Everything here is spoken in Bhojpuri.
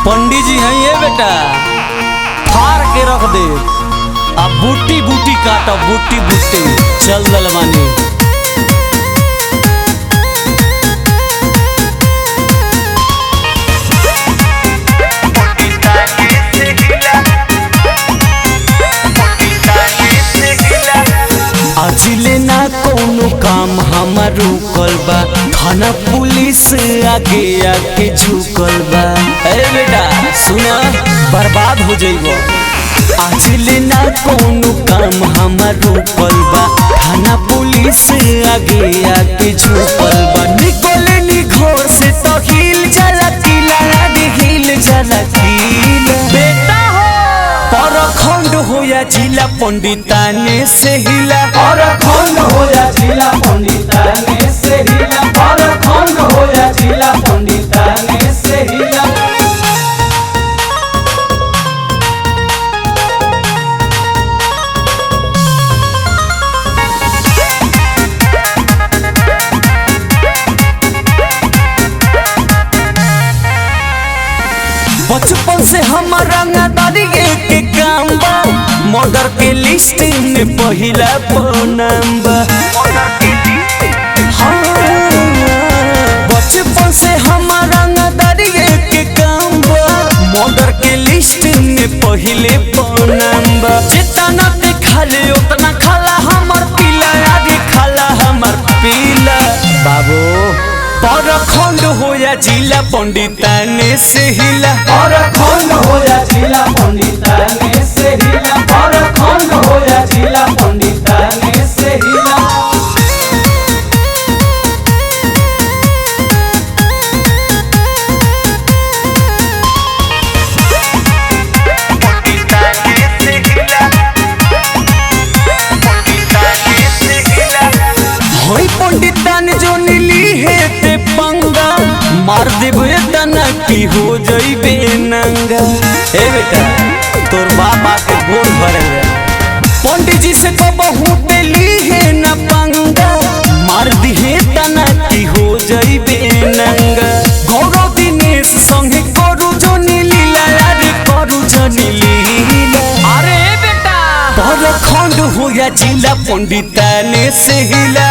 पंडित जी हैं ये बेटा, फाड़ के रख दे। अब बूटी बूटी काट, बूटी बूटी चल दलवानी। अजिले ना कोनो काम हमार रुकल बा, थाना पुलिस आगे आके झुकल बा। ए बेटा सुना, बर्बाद हो जाइबो। अजिले ना कोनो काम हमार रुकल बा, थाना पुलिस आगे आके झुकल बा। निकले नी घर से तो हिल जाला किला, हिल जाला किला। बेटा परखंड हो या जिला पंडिताने से हिला, परखंड हो या जिला पंडिताने से हिला, परखंड हो या जिला पंडिताने से हिला। बचपन से हमारा के काम बा, मर्डर के लिस्ट में पहिला नाम बा। हाँ, बचपन से हमारा के काम बा, मर्डर के लिस्ट में पहिले नाम बा। जितना देखा ले उतना खाला हमार पीला, आगे खाला हमार पीला। बाबू परखंड हो या जिला पंडिताने से हिला, परखंड हो या जिला पंडिताने से हिला, परखंड हो या जिला पंडिताने से हिला। पंडितान जो नीली है ते पंगा, मार देबे तना की हो जइबे नंगा। ए बेटा तोर बाप आके गोड़ भरे, पंडित जी से बहुत ली है न पंगा, मार दिहे तना की हो जइबे नंगा। गौरव दिनेश संगे करू जो नीली लाला रे, करू जो नीली। अरे बेटा परखंड हो या जिला पंडिताने से हिला,